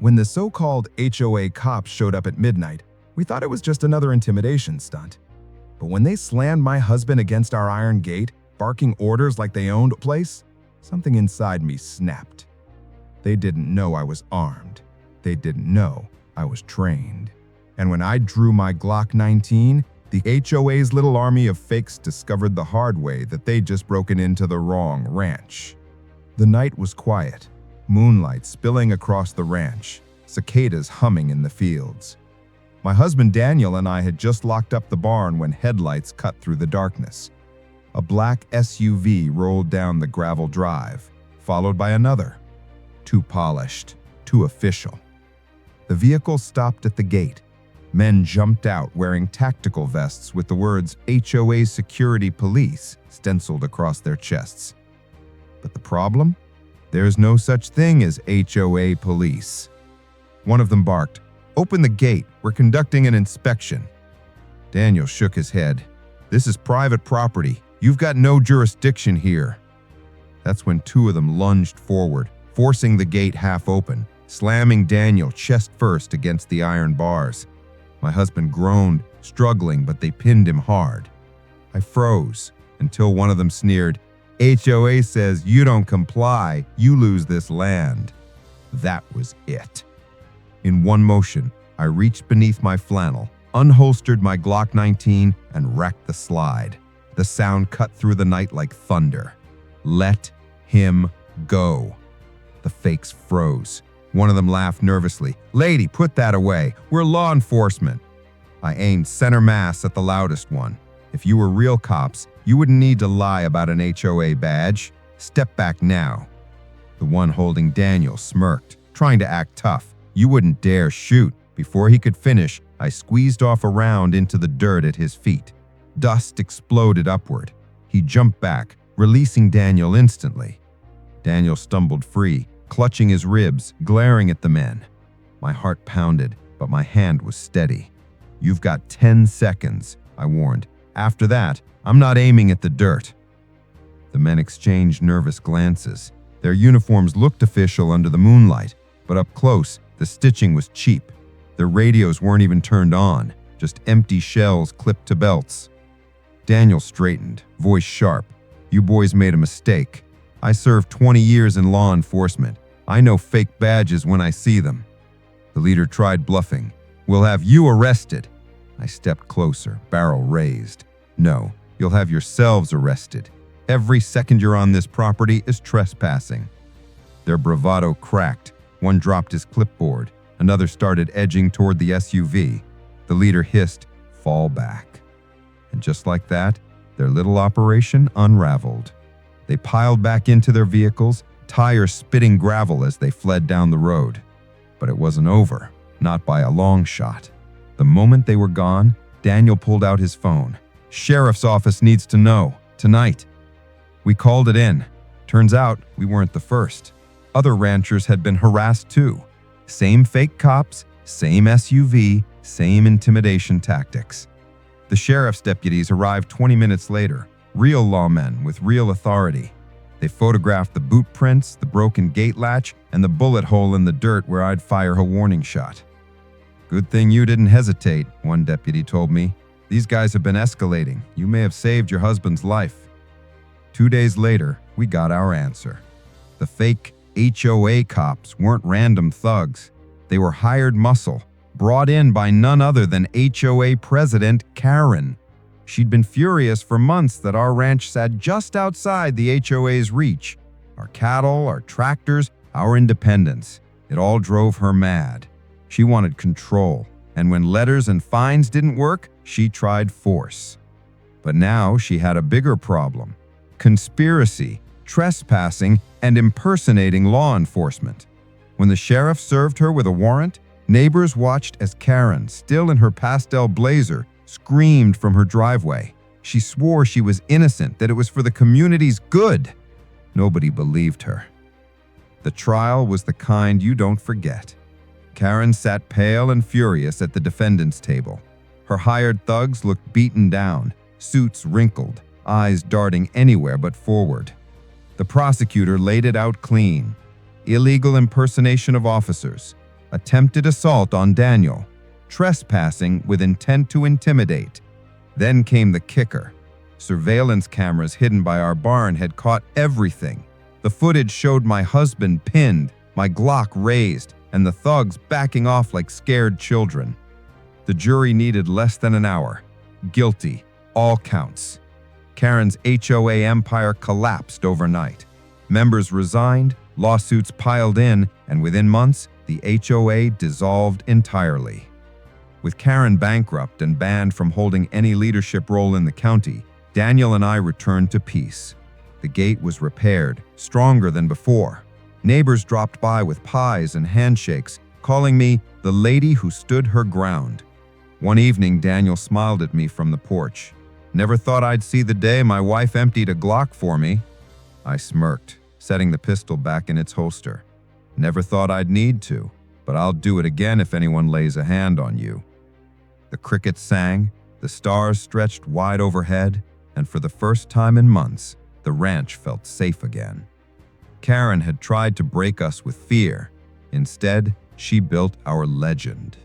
When the so-called HOA cops showed up at midnight, we thought it was just another intimidation stunt. But when they slammed my husband against our iron gate, barking orders like they owned the place, something inside me snapped. They didn't know I was armed. They didn't know I was trained. And when I drew my Glock 19, the HOA's little army of fakes discovered the hard way that they'd just broken into the wrong ranch. The night was quiet, moonlight spilling across the ranch, cicadas humming in the fields. My husband Daniel and I had just locked up the barn when headlights cut through the darkness. A black SUV rolled down the gravel drive, followed by another. Too polished, too official. The vehicle stopped at the gate. Men jumped out wearing tactical vests with the words HOA Security Police stenciled across their chests. But the problem? There's no such thing as HOA Police. One of them barked, "Open the gate, we're conducting an inspection." Daniel shook his head. "This is private property. You've got no jurisdiction here." That's when two of them lunged forward, forcing the gate half open, slamming Daniel chest first against the iron bars. My husband groaned, struggling, but they pinned him hard. I froze until one of them sneered, "HOA says you don't comply, you lose this land." That was it. In one motion, I reached beneath my flannel, unholstered my Glock 19, and racked the slide. The sound cut through the night like thunder. Let him go. The fakes froze. One of them laughed nervously. "Lady, put that away. We're law enforcement." I aimed center mass at the loudest one. "If you were real cops, you wouldn't need to lie about an HOA badge. Step back now." The one holding Daniel smirked, trying to act tough. "You wouldn't dare shoot." Before he could finish, I squeezed off a round into the dirt at his feet. Dust exploded upward. He jumped back, releasing Daniel instantly. Daniel stumbled free, clutching his ribs, glaring at the men. My heart pounded, but my hand was steady. "You've got 10 seconds, I warned. "After that, I'm not aiming at the dirt." The men exchanged nervous glances. Their uniforms looked official under the moonlight, but up close, the stitching was cheap. Their radios weren't even turned on, just empty shells clipped to belts. Daniel straightened, voice sharp. "You boys made a mistake. I served 20 years in law enforcement. I know fake badges when I see them." The leader tried bluffing. "We'll have you arrested." I stepped closer, barrel raised. "No, you'll have yourselves arrested. Every second you're on this property is trespassing." Their bravado cracked. One dropped his clipboard. Another started edging toward the SUV. The leader hissed, "Fall back." And just like that, their little operation unraveled. They piled back into their vehicles, tires spitting gravel as they fled down the road. But it wasn't over, not by a long shot. The moment they were gone, Daniel pulled out his phone. "Sheriff's office needs to know, tonight." We called it in. Turns out we weren't the first. Other ranchers had been harassed too. Same fake cops, same SUV, same intimidation tactics. The sheriff's deputies arrived 20 minutes later, real lawmen with real authority. They photographed the boot prints, the broken gate latch, and the bullet hole in the dirt where I'd fire a warning shot. "Good thing you didn't hesitate," one deputy told me. "These guys have been escalating. You may have saved your husband's life." 2 days later, we got our answer. The fake HOA cops weren't random thugs. They were hired muscle, brought in by none other than HOA President Karen. She'd been furious for months that our ranch sat just outside the HOA's reach. Our cattle, our tractors, our independence. It all drove her mad. She wanted control, and when letters and fines didn't work, she tried force. But now she had a bigger problem: conspiracy, trespassing, and impersonating law enforcement. When the sheriff served her with a warrant, neighbors watched as Karen, still in her pastel blazer, screamed from her driveway. She swore she was innocent, that it was for the community's good. Nobody believed her. The trial was the kind you don't forget. Karen sat pale and furious at the defendant's table. Her hired thugs looked beaten down, suits wrinkled, eyes darting anywhere but forward. The prosecutor laid it out clean. Illegal impersonation of officers, attempted assault on Daniel, trespassing with intent to intimidate. Then came the kicker. Surveillance cameras hidden by our barn had caught everything. The footage showed my husband pinned, my Glock raised, and the thugs backing off like scared children. The jury needed less than an hour. Guilty, all counts. Karen's HOA empire collapsed overnight. Members resigned, lawsuits piled in, and within months, the HOA dissolved entirely. With Karen bankrupt and banned from holding any leadership role in the county, Daniel and I returned to peace. The gate was repaired, stronger than before. Neighbors dropped by with pies and handshakes, calling me the lady who stood her ground. One evening, Daniel smiled at me from the porch. "Never thought I'd see the day my wife emptied a Glock for me." I smirked, setting the pistol back in its holster. "Never thought I'd need to, but I'll do it again if anyone lays a hand on you." The crickets sang, the stars stretched wide overhead, and for the first time in months, the ranch felt safe again. Karen had tried to break us with fear. Instead, she built our legend.